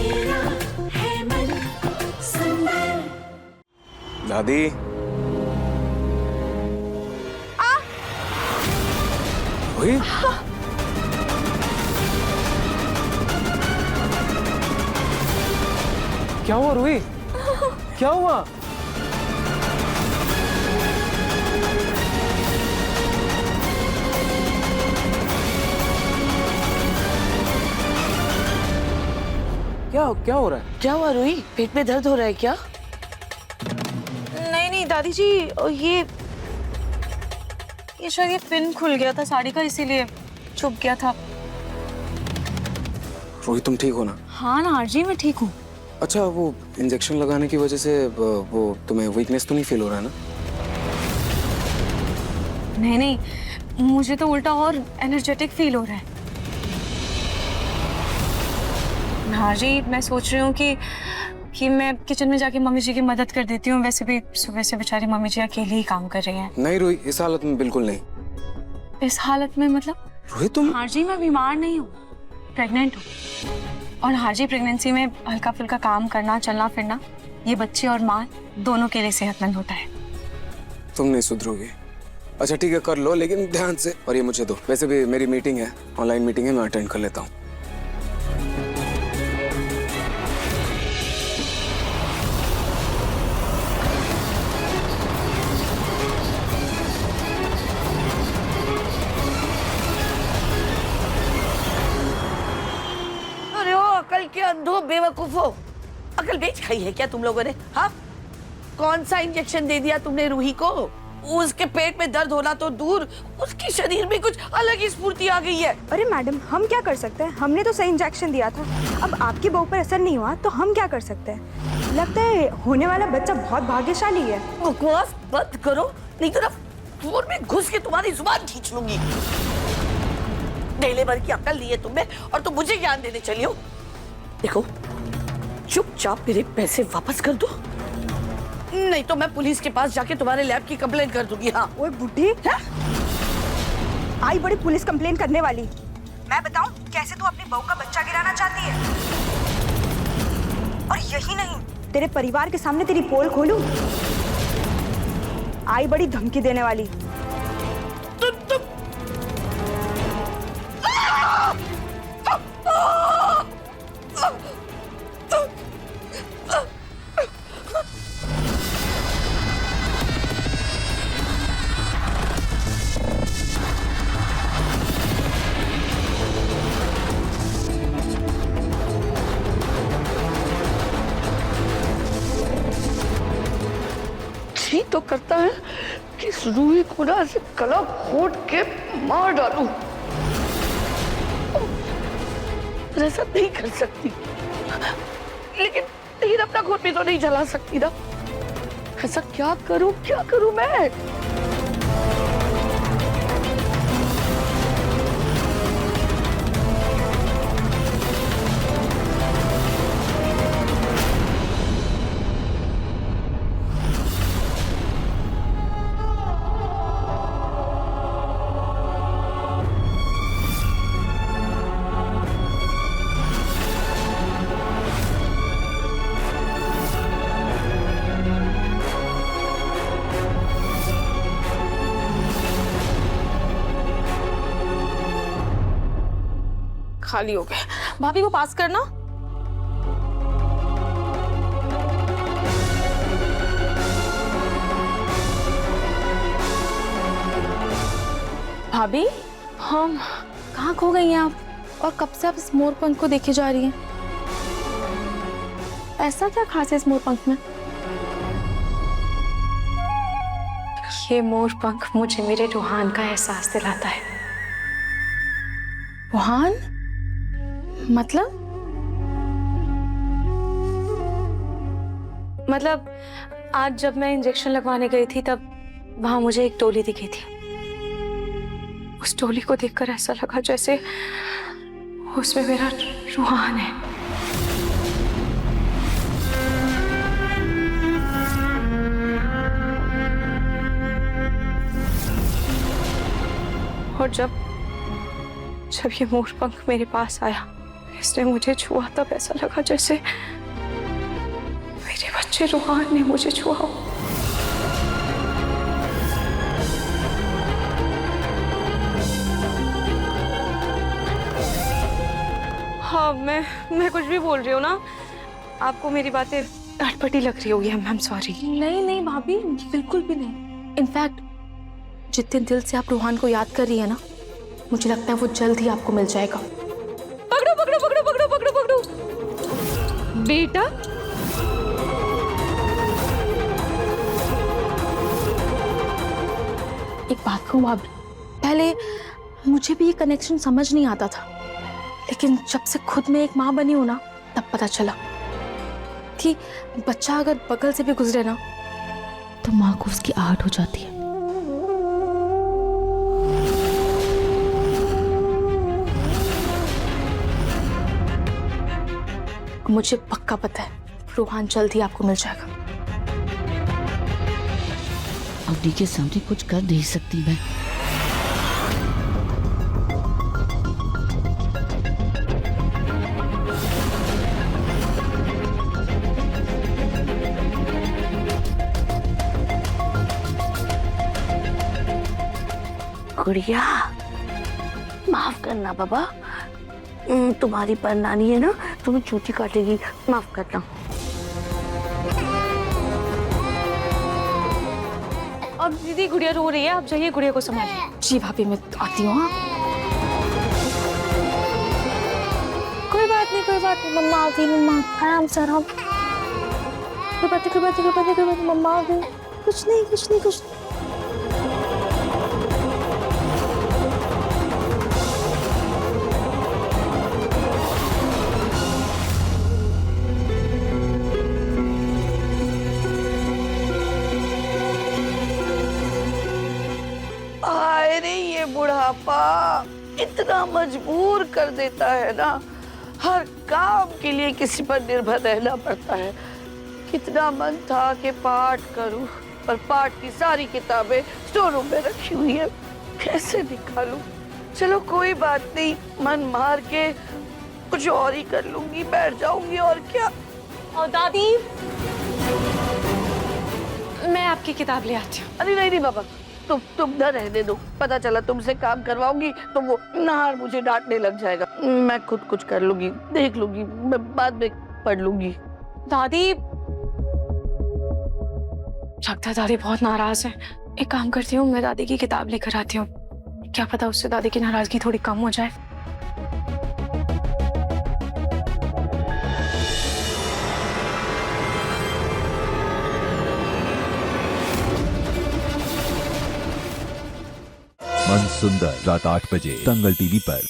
मेरा है मन सुंदर। दादी वही क्या हुआ रूही? क्या हुआ? क्या हो रहा है? क्या हुआ रूही? पेट में दर्द हो रहा है क्या? नहीं नहीं दादी जी, ये शायद ये पिन खुल गया था साड़ी का, इसीलिए चुभ गया था। रोहित तुम ठीक हो ना? हाँ ना जी, मैं ठीक हूँ। अच्छा वो इंजेक्शन लगाने की वजह से वो तुम्हें वीकनेस तो नहीं फील हो रहा है ना? नहीं नहीं, मुझे तो उल्टा और एनर्जेटिक फील हो रहा है। हाँ जी, मैं सोच रही हूँ कि मैं किचन में जाके मम्मी जी की मदद कर देती हूँ। वैसे भी सुबह से बेचारी मम्मी जी अकेले ही काम कर रही हैं। नहीं रोहित, इस हालत में बिल्कुल नहीं। इस हालत में मतलब? रोहित तुम हाँ जी, मैं बीमार नहीं हूँ, प्रेग्नेंट हूँ। और हाँ जी, प्रेगनेंसी में हल्का फुल्का काम करना, चलना फिरना, ये बच्चे और माँ दोनों के लिए सेहतमंद होता है। तुम नहीं सुधरोगे। अच्छा ठीक है, कर लो लेकिन ध्यान से। और ये मुझे दो। वैसे भी मेरी मीटिंग है, ऑनलाइन मीटिंग है, मैं अटेंड कर लेता हूँ। अरे ओ अकल के अंधो बेवकूफो, अकल बेच खाई है क्या तुम लोगों ने? हाँ, कौन सा इंजेक्शन दे दिया तुमने रूही को? उसके पेट में दर्द होना तो दूर, उसके शरीर में कुछ अलग ही स्फूर्ति आ गई है। अरे मैडम, हम क्या कर सकते हैं? हमने तो सही इंजेक्शन दिया था। अब आपकी बहू पर असर नहीं हुआ तो हम क्या कर सकते हैं? लगता है होने वाला बच्चा बहुत भाग्यशाली है। बकवास बंद करो, नहीं तो ना फोन में घुस के तुम्हारी जुबान खींच लूंगी। ढेले भर की अकल नहीं है तुम्हें और तुम मुझे ज्ञान देने चली हो। देखो, चुपचाप मेरे पैसे वापस कर दो, नहीं तो मैं पुलिस के पास जाके तुम्हारे लैब की कंप्लेंट कर दूंगी। हाँ ओए बुढ़ी, आई बड़ी पुलिस कंप्लेन करने वाली। मैं बताऊं कैसे तू अपनी बहू का बच्चा गिराना चाहती है? और यही नहीं, तेरे परिवार के सामने तेरी पोल खोलूं? आई बड़ी धमकी देने वाली। तुम जी तो करता है कि इस रूही को ना ऐसे गला घोट के मार डालूं, पर ऐसा नहीं कर सकती। लेकिन अपना खून भी तो नहीं जला सकती ना। ऐसा क्या करूं मैं? खाली हो गए। भाभी को पास करना। भाभी, हम कहाँ खो गई हैं आप? और कब से आप इस मोरपंख को देखे जा रही हैं? ऐसा क्या खास है इस मोरपंख में? ये मोरपंख मुझे मेरे रूहान का एहसास दिलाता है। रूहान? मतलब आज जब मैं इंजेक्शन लगवाने गई थी तब वहां मुझे एक टोली दिखी थी। उस टोली को देखकर ऐसा लगा जैसे उसमें मेरा रूहान है। और जब ये मोरपंख मेरे पास आया, इसने मुझे छुआ तब ऐसा लगा जैसे मेरे बच्चे रूहान ने मुझे छुआ हो। हाँ, मैं कुछ भी बोल रही हूँ ना, आपको मेरी बातें अटपटी लग रही होगी। I am sorry. नहीं नहीं भाभी, बिल्कुल भी नहीं। इनफैक्ट जितने दिल से आप रूहान को याद कर रही है ना, मुझे लगता है वो जल्द ही आपको मिल जाएगा। पकड़ो पकड़ो पकड़ो पकड़ो पकड़ो पकड़ो बेटा। एक बात कहूँ भाभी, पहले मुझे भी ये कनेक्शन समझ नहीं आता था, लेकिन जब से खुद में एक माँ बनी हूं ना, तब पता चला कि बच्चा अगर बगल से भी गुजरे ना, तो माँ को उसकी आहट हो जाती है। मुझे पक्का पता है रूहान जल्द ही आपको मिल जाएगा। अवनी के सामने कुछ कर नहीं सकती मैं। गुड़िया, माफ करना बाबा, तुम्हारी परनानी है ना, तुम्हें चूटी काटेगी, माफ करना। अब दीदी गुड़िया रो रही है, आप जाइए गुड़िया को संभालिए। जी भाभी, मैं आती हूँ। हाँ, कोई बात नहीं मम्मा आ गई। मम्मा आराम से आराम। कोई बात नहीं मम्मा आ गई। कुछ नहीं। अरे ये बुढ़ापा इतना मजबूर कर देता है ना, हर काम के लिए किसी पर निर्भर रहना पड़ता है। कितना मन था कि पाठ करूं, पर पाठ की सारी किताबें स्टोर रूम में रखी हुई है, कैसे निकालूं? चलो कोई बात नहीं, मन मार के कुछ और ही कर लूंगी, बैठ जाऊंगी और क्या। और दादी, मैं आपकी किताब ले आती हूँ। अरे नहीं बाबा, तुम न रहने दो। पता चला तुमसे काम करवाऊंगी तो वो नाहर मुझे डांटने लग जाएगा। मैं खुद कुछ कर लूंगी, देख लूंगी, मैं बाद में पढ़ लूंगी। दादी, लगता है दादी बहुत नाराज है। एक काम करती हूँ, मैं दादी की किताब लेकर आती हूँ, क्या पता उससे दादी की नाराजगी थोड़ी कम हो जाए। मन सुंदर रात 8 बजे दंगल टीवी पर।